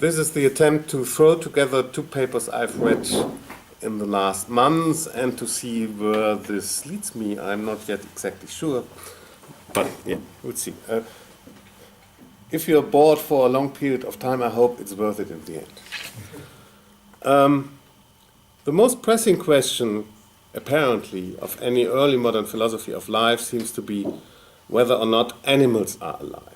This is the attempt to throw together two papers I've read in the last months and to see where this leads me. I'm not yet exactly sure, but yeah, we'll see. If you're bored for a long period of time, I hope it's worth it in the end. The most pressing question, apparently, of any early modern philosophy of life seems to be whether or not animals are alive.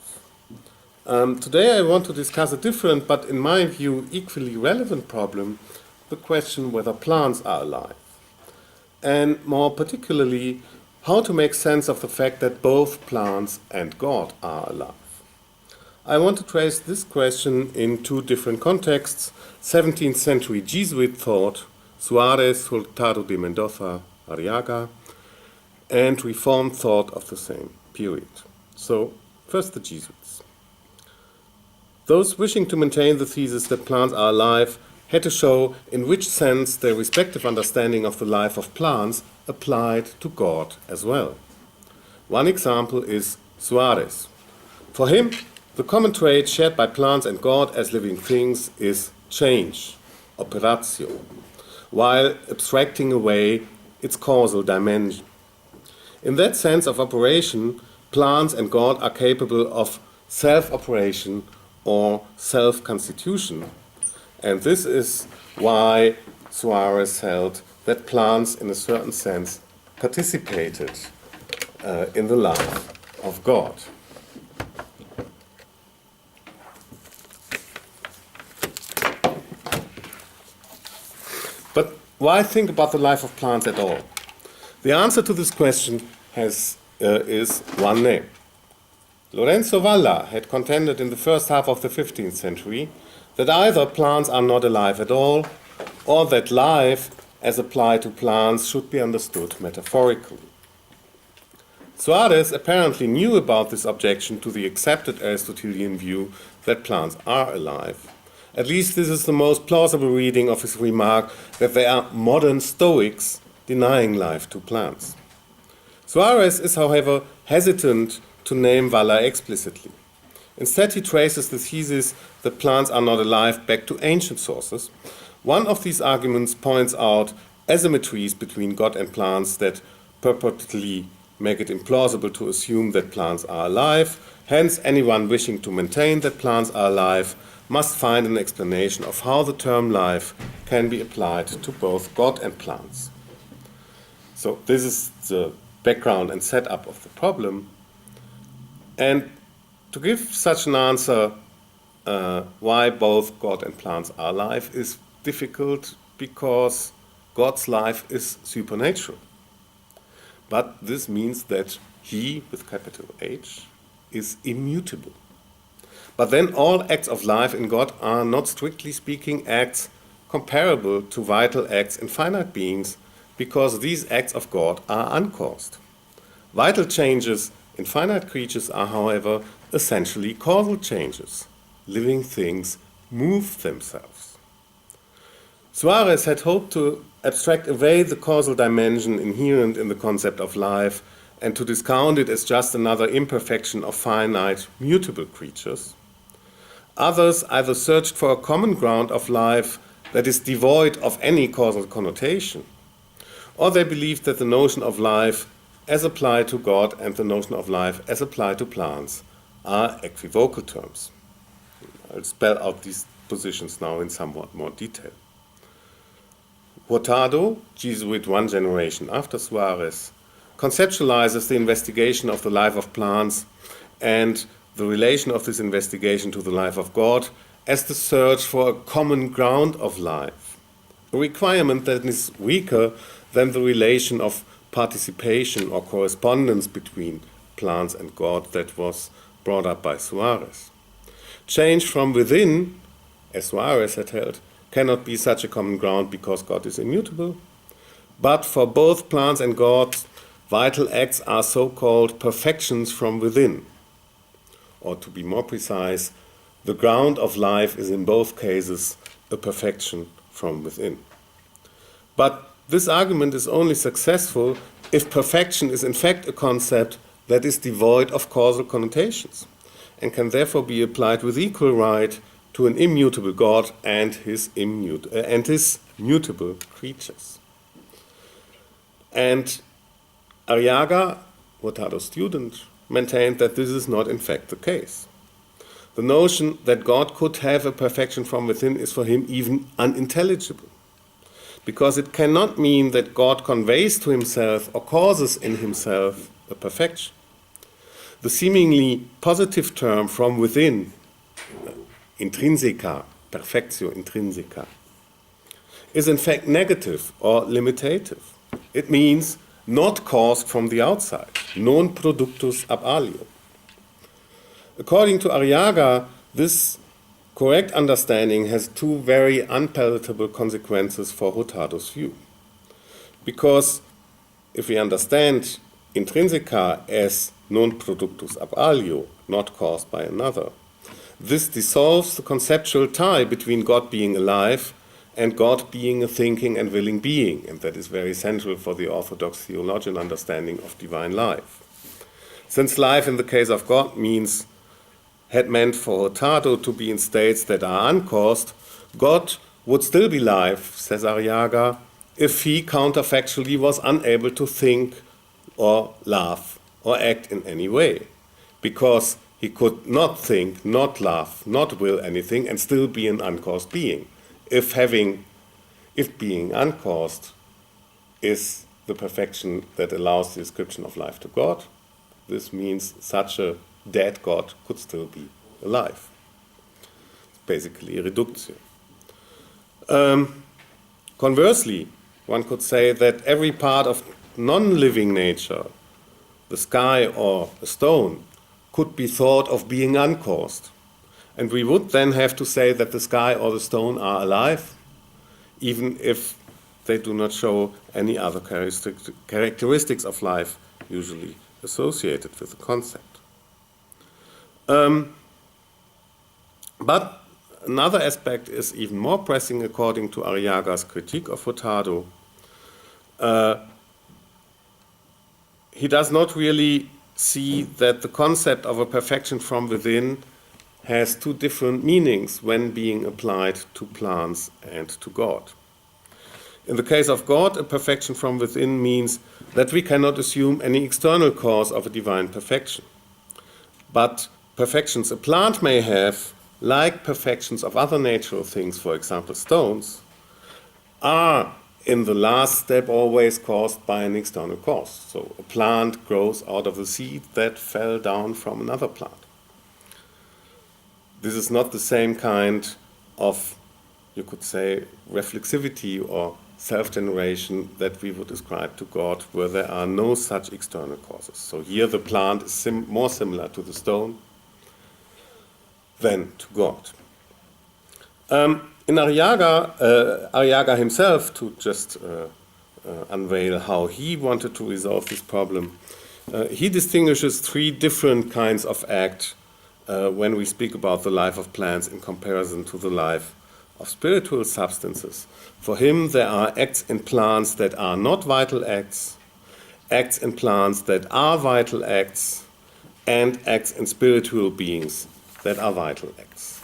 Today I want to discuss a different, but in my view equally relevant problem, the question whether plants are alive. And more particularly, how to make sense of the fact that both plants and God are alive. I want to trace this question in two different contexts: 17th century Jesuit thought, Suarez, Hurtado de Mendoza, Arriaga, and Reformed thought of the same period. So, first the Jesuits. Those wishing to maintain the thesis that plants are alive had to show in which sense their respective understanding of the life of plants applied to God as well. One example is Suarez. For him, the common trait shared by plants and God as living things is change, operatio, while abstracting away its causal dimension. In that sense of operation, plants and God are capable of self-operation or self-constitution, and this is why Suarez held that plants, in a certain sense, participated in the life of God. But why think about the life of plants at all? The answer to this question is one name. Lorenzo Valla had contended in the first half of the 15th century that either plants are not alive at all, or that life, as applied to plants, should be understood metaphorically. Suarez apparently knew about this objection to the accepted Aristotelian view that plants are alive. At least this is the most plausible reading of his remark that they are modern Stoics denying life to plants. Suarez is, however, hesitant to name Valla explicitly. Instead, he traces the thesis that plants are not alive back to ancient sources. One of these arguments points out asymmetries between God and plants that purportedly make it implausible to assume that plants are alive. Hence, anyone wishing to maintain that plants are alive must find an explanation of how the term life can be applied to both God and plants. So this is the background and setup of the problem. And to give such an answer, why both God and plants are alive, is difficult because God's life is supernatural. But this means that He, with capital H, is immutable. But then all acts of life in God are not strictly speaking acts comparable to vital acts in finite beings, because these acts of God are uncaused. Vital changes in finite creatures are, however, essentially causal changes. Living things move themselves. Suarez had hoped to abstract away the causal dimension inherent in the concept of life and to discount it as just another imperfection of finite, mutable creatures. Others either searched for a common ground of life that is devoid of any causal connotation, or they believed that the notion of life as applied to God and the notion of life as applied to plants are equivocal terms. I'll spell out these positions now in somewhat more detail. Hurtado, Jesuit one generation after Suarez, conceptualizes the investigation of the life of plants and the relation of this investigation to the life of God as the search for a common ground of life, a requirement that is weaker than the relation of participation or correspondence between plants and God that was brought up by Suarez. Change from within, as Suarez had held, cannot be such a common ground because God is immutable. But for both plants and God, vital acts are so-called perfections from within. Or to be more precise, the ground of life is in both cases a perfection from within. But this argument is only successful if perfection is in fact a concept that is devoid of causal connotations and can therefore be applied with equal right to an immutable God and his mutable creatures. And Arriaga, Hurtado's student, maintained that this is not in fact the case. The notion that God could have a perfection from within is for him even unintelligible, because it cannot mean that God conveys to himself or causes in himself a perfection. The seemingly positive term from within, intrinsica, perfectio intrinsica, is in fact negative or limitative. It means not caused from the outside, non productus ab alio. According to Arriaga, this correct understanding has two very unpalatable consequences for Hurtado's view. Because if we understand intrinsica as non productus ab alio, not caused by another, this dissolves the conceptual tie between God being alive and God being a thinking and willing being, and that is very central for the orthodox theologian understanding of divine life. Since life in the case of God had meant for Hurtado to be in states that are uncaused, God would still be life, says Arriaga, if he counterfactually was unable to think or laugh or act in any way, because he could not think, not laugh, not will anything, and still be an uncaused being. If being uncaused is the perfection that allows the ascription of life to God, this means such a dead God could still be alive. It's basically a reductio. Conversely, one could say that every part of non-living nature, the sky or a stone, could be thought of being uncaused. And we would then have to say that the sky or the stone are alive, even if they do not show any other characteristics of life usually associated with the concept. But another aspect is even more pressing according to Arriaga's critique of Hurtado. He does not really see that the concept of a perfection from within has two different meanings when being applied to plants and to God. In the case of God, a perfection from within means that we cannot assume any external cause of a divine perfection. But perfections a plant may have, like perfections of other natural things, for example stones, are in the last step always caused by an external cause. So a plant grows out of a seed that fell down from another plant. This is not the same kind of, you could say, reflexivity or self-generation that we would ascribe to God, where there are no such external causes. So here the plant is more similar to the stone than to God. In Arriaga himself, to just unveil how he wanted to resolve this problem, he distinguishes three different kinds of act when we speak about the life of plants in comparison to the life of spiritual substances. For him, there are acts in plants that are not vital acts in plants that are vital acts, and acts in spiritual beings that are vital acts.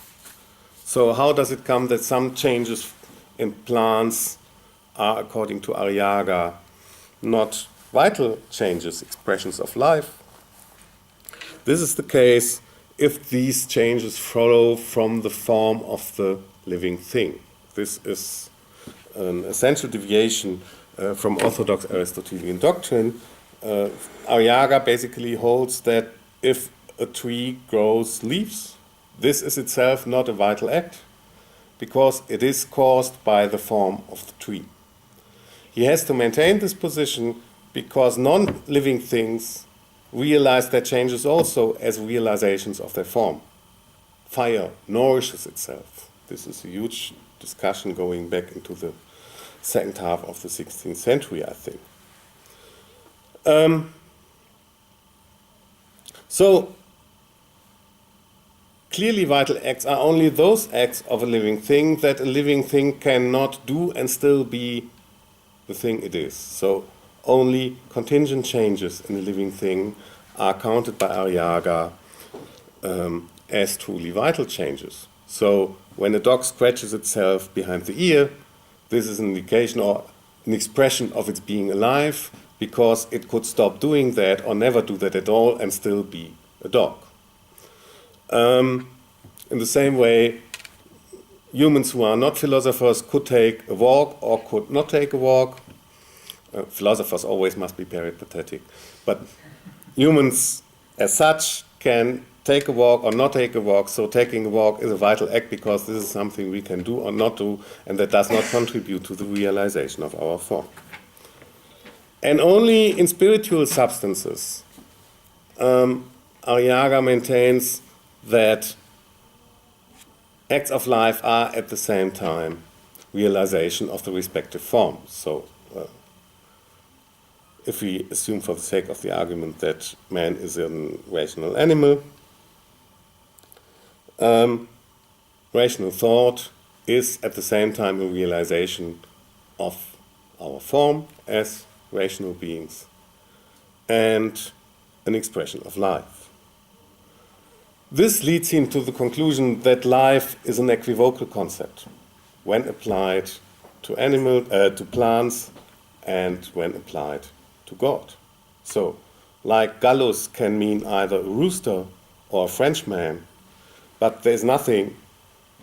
So how does it come that some changes in plants are, according to Arriaga, not vital changes, expressions of life? This is the case if these changes follow from the form of the living thing. This is an essential deviation from orthodox Aristotelian doctrine. Arriaga basically holds that if a tree grows leaves, this is itself not a vital act, because it is caused by the form of the tree. He has to maintain this position because non-living things realize their changes also as realizations of their form. Fire nourishes itself. This is a huge discussion going back into the second half of the 16th century, I think. So, clearly vital acts are only those acts of a living thing that a living thing cannot do and still be the thing it is. So only contingent changes in a living thing are counted by Arriaga as truly vital changes. So when a dog scratches itself behind the ear, this is an indication or an expression of its being alive, because it could stop doing that or never do that at all and still be a dog. In the same way, humans who are not philosophers could take a walk or could not take a walk. Philosophers always must be peripatetic, but humans as such can take a walk or not take a walk. So taking a walk is a vital act because this is something we can do or not do, and that does not contribute to the realization of our form. And only in spiritual substances, Arriaga maintains that acts of life are at the same time realization of the respective form. So if we assume for the sake of the argument that man is a rational animal, rational thought is at the same time a realization of our form as rational beings and an expression of life. This leads him to the conclusion that life is an equivocal concept when applied to plants and when applied to God. So, like Gallus can mean either a rooster or a Frenchman, but there's nothing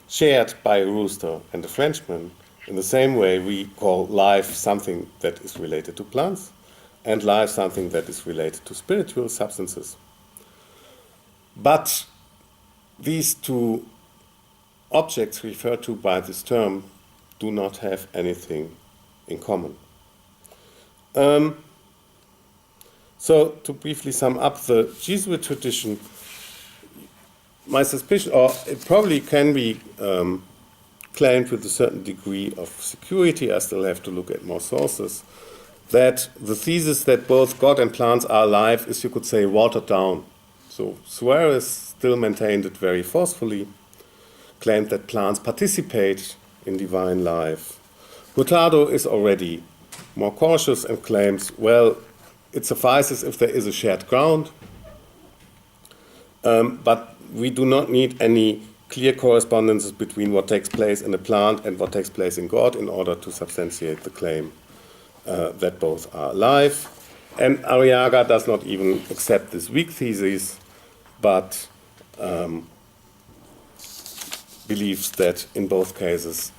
shared by a rooster and a Frenchman. In the same way, we call life something that is related to plants and life something that is related to spiritual substances. But these two objects referred to by this term do not have anything in common. So, to briefly sum up the Jesuit tradition, my suspicion, or it probably can be claimed with a certain degree of security, I still have to look at more sources, that the thesis that both God and plants are alive is, you could say, watered down. So Suarez still maintained it very forcefully, claimed that plants participate in divine life. Hurtado is already more cautious and claims, well, it suffices if there is a shared ground, but we do not need any clear correspondences between what takes place in a plant and what takes place in God in order to substantiate the claim that both are alive. And Arriaga does not even accept this weak thesis, but believes that in both cases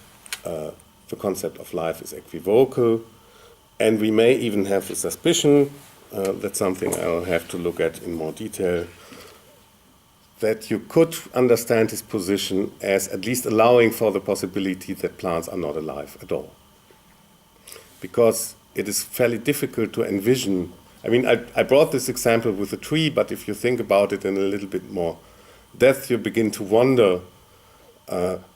the concept of life is equivocal, and we may even have the suspicion, that's something I'll have to look at in more detail, that you could understand his position as at least allowing for the possibility that plants are not alive at all. Because it is fairly difficult to envision. I mean, I brought this example with a tree, but if you think about it in a little bit more depth, you begin to wonder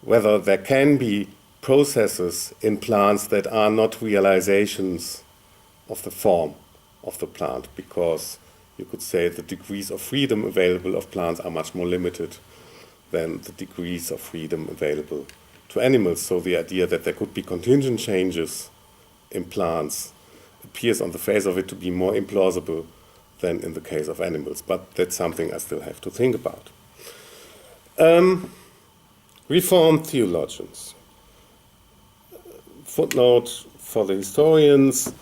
whether there can be processes in plants that are not realizations of the form of the plant, because you could say the degrees of freedom available of plants are much more limited than the degrees of freedom available to animals. So the idea that there could be contingent changes in plants appears on the face of it to be more implausible than in the case of animals. But that's something I still have to think about. Reformed theologians. Footnote for the historians.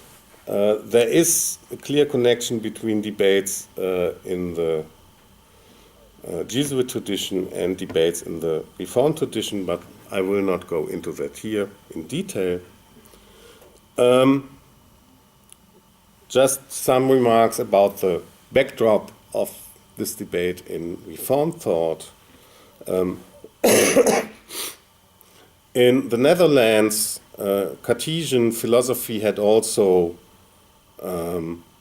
There is a clear connection between debates in the Jesuit tradition and debates in the Reformed tradition, but I will not go into that here in detail. Just some remarks about the backdrop of this debate in Reformed thought. In the Netherlands, Cartesian philosophy had also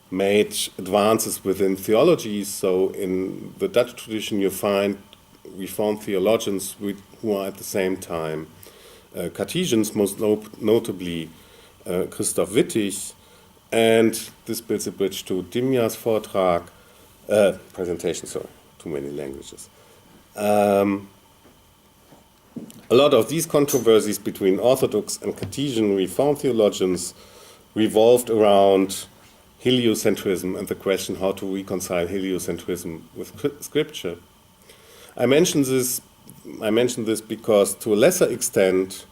made advances within theology. So in the Dutch tradition, you find Reformed theologians who are at the same time Cartesians, most notably Christoph Wittig, and this builds a bridge to Dimja's presentation, sorry, too many languages. A lot of these controversies between Orthodox and Cartesian Reformed theologians revolved around heliocentrism and the question how to reconcile heliocentrism with Scripture. I mention this I mention this because, to a lesser extent,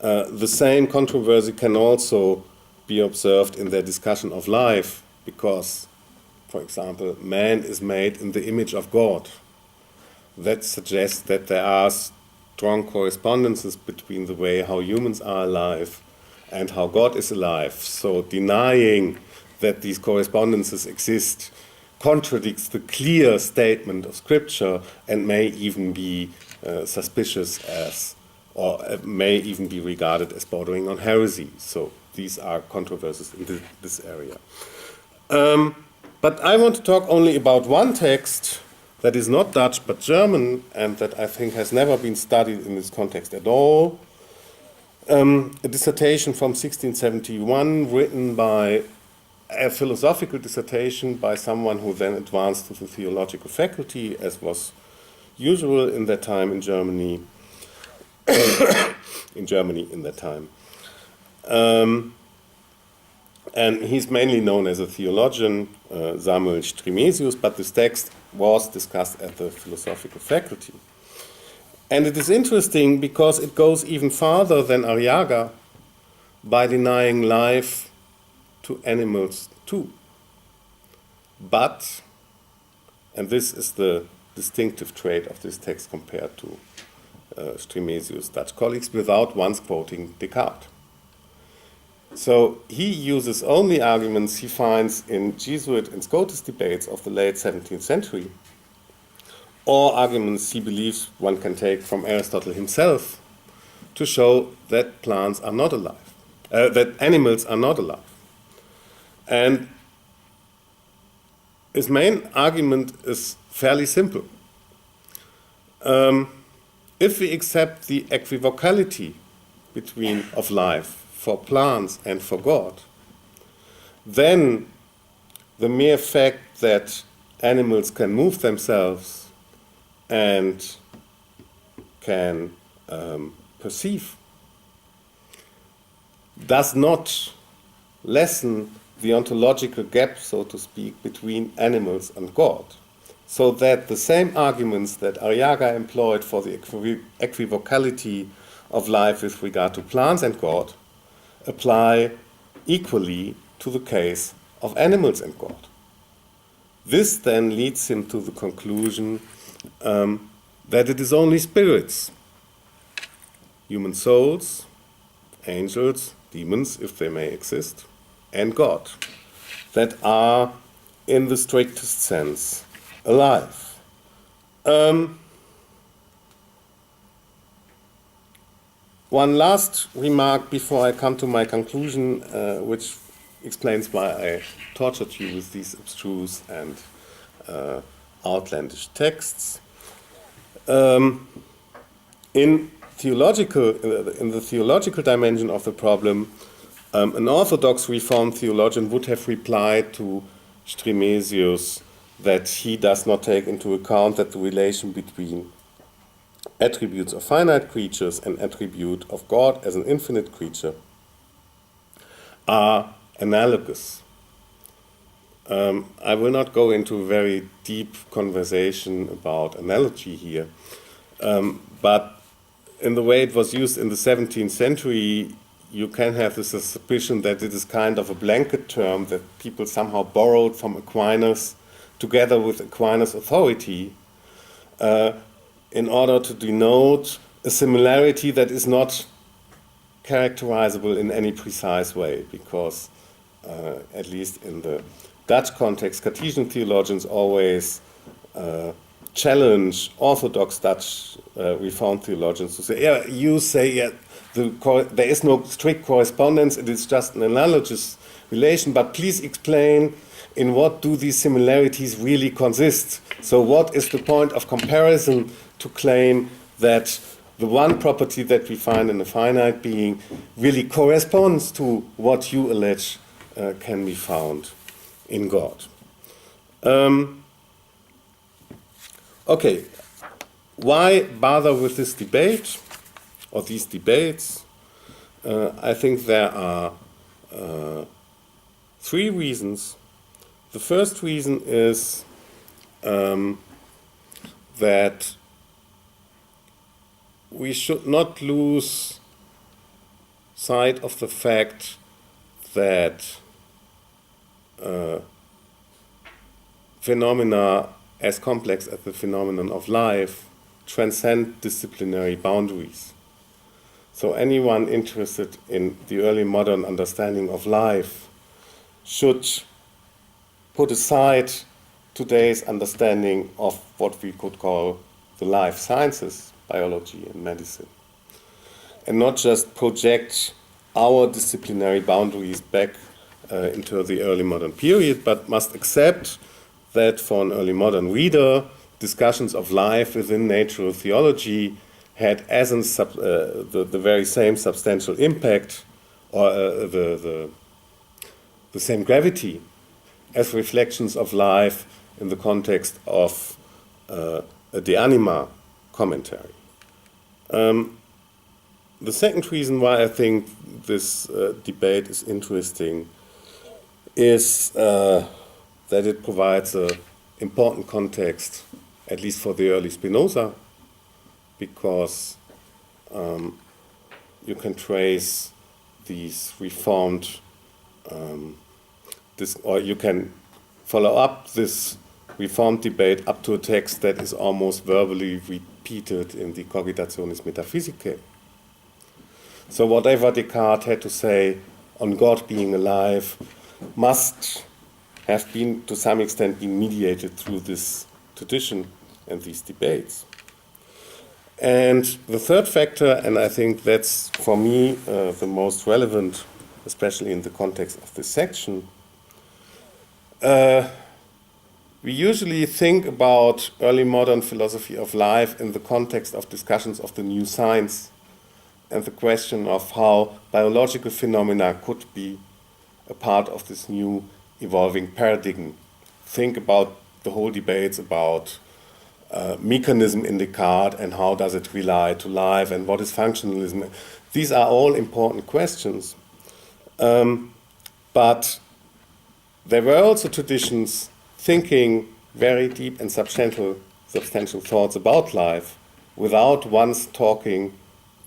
the same controversy can also be observed in their discussion of life, because, for example, man is made in the image of God. That suggests that there are strong correspondences between the way how humans are alive and how God is alive. So denying that these correspondences exist contradicts the clear statement of Scripture and may even be suspicious as, or may even be regarded as bordering on heresy. So these are controversies in this area. But I want to talk only about one text that is not Dutch but German, and that I think has never been studied in this context at all. A dissertation from 1671 written by a philosophical dissertation by someone who then advanced to the theological faculty, as was usual in that time in Germany. In that time. And he's mainly known as a theologian, Samuel Stremesius, but this text was discussed at the philosophical faculty. And it is interesting because it goes even farther than Arriaga by denying life to animals too. But, and this is the distinctive trait of this text compared to Stremesius' Dutch colleagues, without once quoting Descartes. So he uses only arguments he finds in Jesuit and Scotist debates of the late 17th century, or arguments he believes one can take from Aristotle himself to show that plants are not alive, that animals are not alive. And his main argument is fairly simple. If we accept the equivocality of life for plants and for God, then the mere fact that animals can move themselves and can perceive does not lessen the ontological gap, so to speak, between animals and God. So that the same arguments that Arriaga employed for the equivocality of life with regard to plants and God apply equally to the case of animals and God. This then leads him to the conclusion that it is only spirits, human souls, angels, demons, if they may exist, and God, that are, in the strictest sense, alive. One last remark before I come to my conclusion, which explains why I tortured you with these abstruse and outlandish texts. In the theological dimension of the problem, an orthodox Reformed theologian would have replied to Stremesius that he does not take into account that the relation between attributes of finite creatures and attribute of God as an infinite creature are analogous. I will not go into a very deep conversation about analogy here, but in the way it was used in the 17th century, you can have the suspicion that it is kind of a blanket term that people somehow borrowed from Aquinas together with Aquinas' authority in order to denote a similarity that is not characterizable in any precise way, because at least in the Dutch context, Cartesian theologians always challenge Orthodox Dutch Reformed theologians to say, yeah, you say there is no strict correspondence, it is just an analogous relation, but please explain in what do these similarities really consist. So what is the point of comparison to claim that the one property that we find in a finite being really corresponds to what you allege can be found in God? Okay, why bother with this debate or these debates? I think there are three reasons. The first reason is that we should not lose sight of the fact that phenomena as complex as the phenomenon of life transcend disciplinary boundaries. So anyone interested in the early modern understanding of life should put aside today's understanding of what we could call the life sciences, biology and medicine, and not just project our disciplinary boundaries back into the early modern period, but must accept that for an early modern reader, discussions of life within natural theology had as the very same substantial impact or the same gravity as reflections of life in the context of a De Anima commentary. The second reason why I think this debate is interesting is that it provides an important context, at least for the early Spinoza, because you can trace these reformed, or you can follow up this reformed debate up to a text that is almost verbally repeated in the Cogitationes Metaphysicae. So whatever Descartes had to say on God being alive must have been, to some extent, been mediated through this tradition and these debates. And the third factor, and I think that's for me the most relevant, especially in the context of this section, we usually think about early modern philosophy of life in the context of discussions of the new science and the question of how biological phenomena could be a part of this new evolving paradigm. Think about the whole debates about mechanism in Descartes and how does it rely to life and what is functionalism. These are all important questions. But there were also traditions thinking very deep and substantial thoughts about life without once talking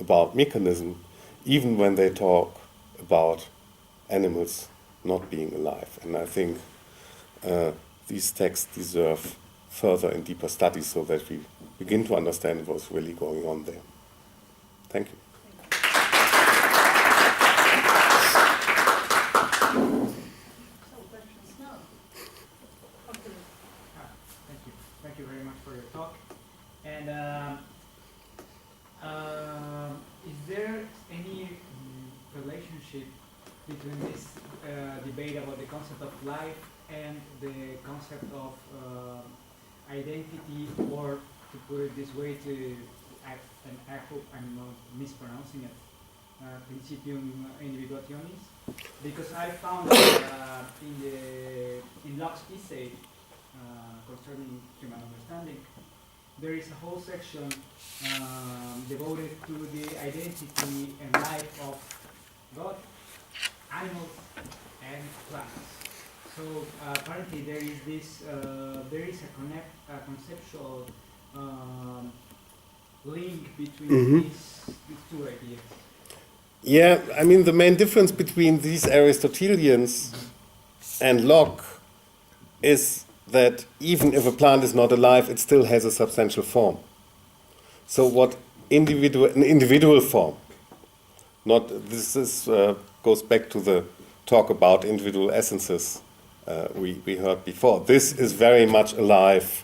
about mechanism, even when they talk about animals not being alive. And I think these texts deserve further and deeper study so that we begin to understand what's really going on there. Thank you. Thank you very much for your talk. And is there any relationship between this debate about the concept of life and the concept of identity, or to put it this way, and I hope I'm not mispronouncing it, principium individuationis? Because I found in Locke's essay concerning human understanding, there is a whole section devoted to the identity and life of God, animals, and plants. So apparently there is this, there is a conceptual link between these two ideas. Yeah, I mean the main difference between these Aristotelians and Locke is that even if a plant is not alive, it still has a substantial form. So what an individual form, not this is goes back to the talk about individual essences we heard before. This is very much alive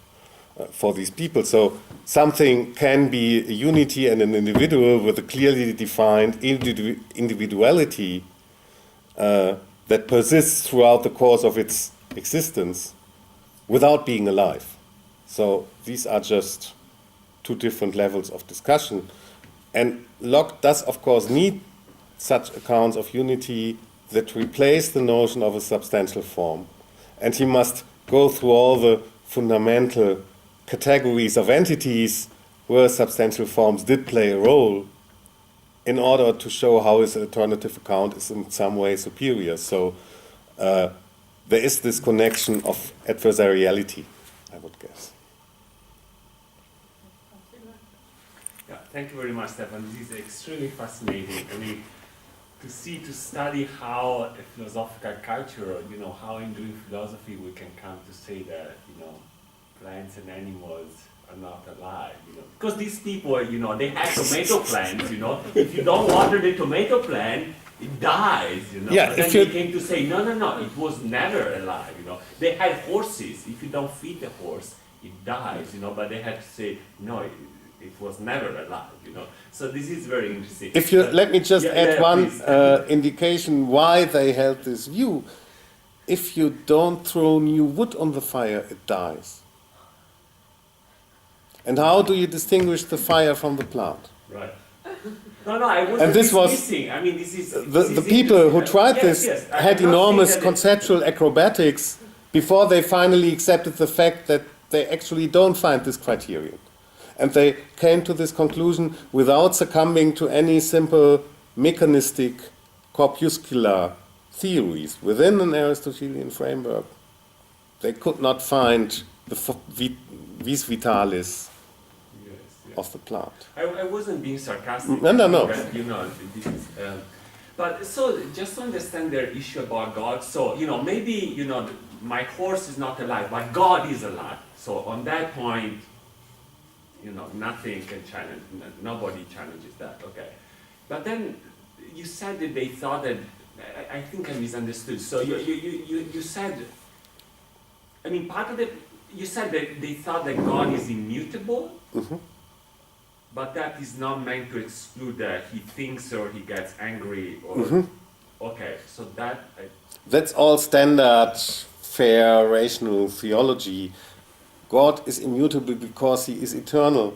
for these people. So something can be a unity and an individual with a clearly defined individuality that persists throughout the course of its existence without being alive. So these are just two different levels of discussion. And Locke does, of course, need such accounts of unity that replace the notion of a substantial form. And he must go through all the fundamental categories of entities where substantial forms did play a role in order to show how his alternative account is in some way superior. So there is this connection of adversariality, I would guess. Yeah, Thank you very much, Stefan. This is extremely fascinating. I mean, to study how a philosophical culture, how in doing philosophy we can come to say that, plants and animals are not alive, Because these people, they have tomato plants, If you don't water the tomato plant, it dies, Yeah, But then they came to say, no, it was never alive, They had horses. If you don't feed the horse, it dies, But they had to say, no, it was never alive, So this is very interesting. If you let me just add one please. indication why they held this view. If you don't throw new wood on the fire, it dies. And how do you distinguish the fire from the plant? Right. No, I wasn't And this was dismissing. I mean, this is the people who tried this had I'm not enormous saying that conceptual acrobatics before they finally accepted the fact that they actually don't find this criterion. And they came to this conclusion without succumbing to any simple mechanistic corpuscular theories within an Aristotelian framework. They could not find the vis vitalis of the plant. I wasn't being sarcastic. No. But, this is, but so just to understand their issue about God. So maybe my horse is not alive, but God is alive. So on that point, nothing can challenge. Nobody challenges that. Okay, but then you said that they thought that. I think I misunderstood. So you said. I mean, part of it. You said that they thought that God is immutable. Mm-hmm. But that is not meant to exclude that he thinks or he gets angry or Mm-hmm. Okay, so that That's all standard, fair, rational theology. God is immutable because he is eternal.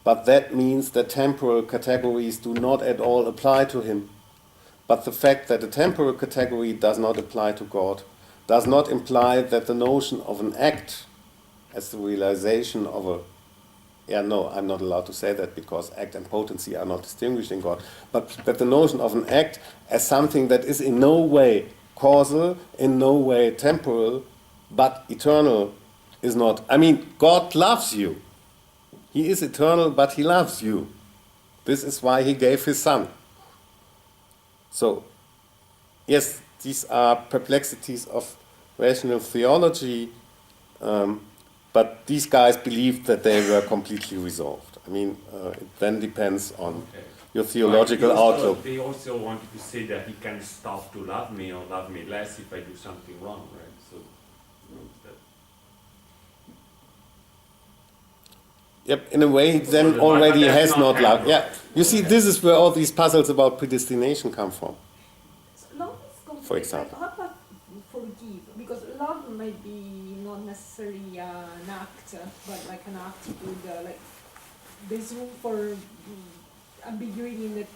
But that means that temporal categories do not at all apply to him. But the fact that a temporal category does not apply to God does not imply that the notion of an act as the realization of a I'm not allowed to say that because act and potency are not distinguished in God. But that the notion of an act as something that is in no way causal, in no way temporal, but eternal is not. I mean, God loves you. He is eternal, but he loves you. This is why he gave his son. So, yes, these are perplexities of rational theology. But these guys believed that they were completely resolved. I mean, it then depends on your theological outlook. They also wanted to say that he can stop to love me or love me less if I do something wrong, right? So, Yep, in a way, then already has not love. Yeah, you see, this is where all these puzzles about predestination come from. For example. How about forgive? Because love might be not necessarily an act, but like an attitude. Like there's room for ambiguity in the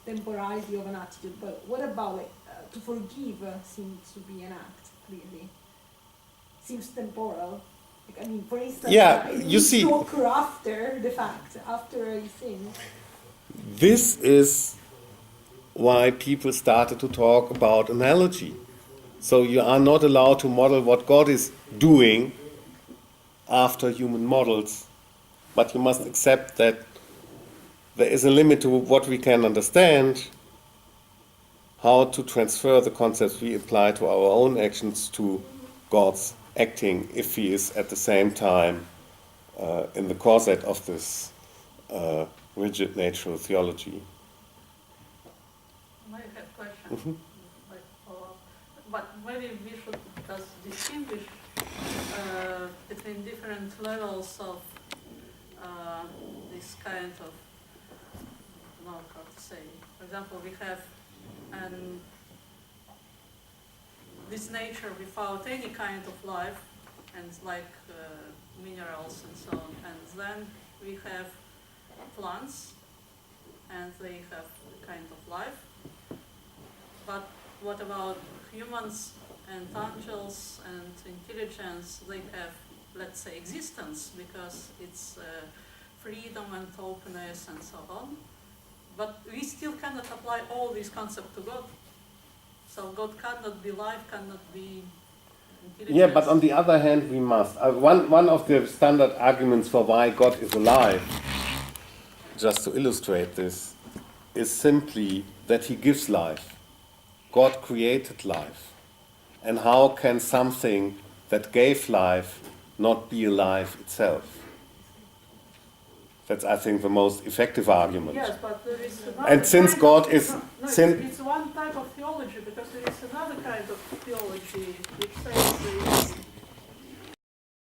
temporality of an attitude. But what about like to forgive seems to be an act. Clearly, seems temporal. Like, I mean, for instance, it needs to occur after the fact, after a sin. This is why people started to talk about analogy. So you are not allowed to model what God is doing after human models, but you must accept that there is a limit to what we can understand, how to transfer the concepts we apply to our own actions to God's acting if he is at the same time in the corset of this rigid natural theology. I have a question. Like follow-up. But maybe we should just distinguish between different levels of this kind of, I don't know how to say. For example, we have this nature without any kind of life, and like minerals and so on. And then we have plants, and they have a kind of life. But what about humans and angels and intelligence? They have, let's say, existence because it's freedom and openness and so on. But we still cannot apply all these concepts to God. So God cannot be life, cannot be intelligence. Yeah, but on the other hand, we must. One of the standard arguments for why God is alive just to illustrate this, is simply that he gives life. God created life. And how can something that gave life not be alive itself? That's, I think, the most effective argument. Yes, but there is another And since kind God of, is... it's one type of theology, because there is another kind of theology which says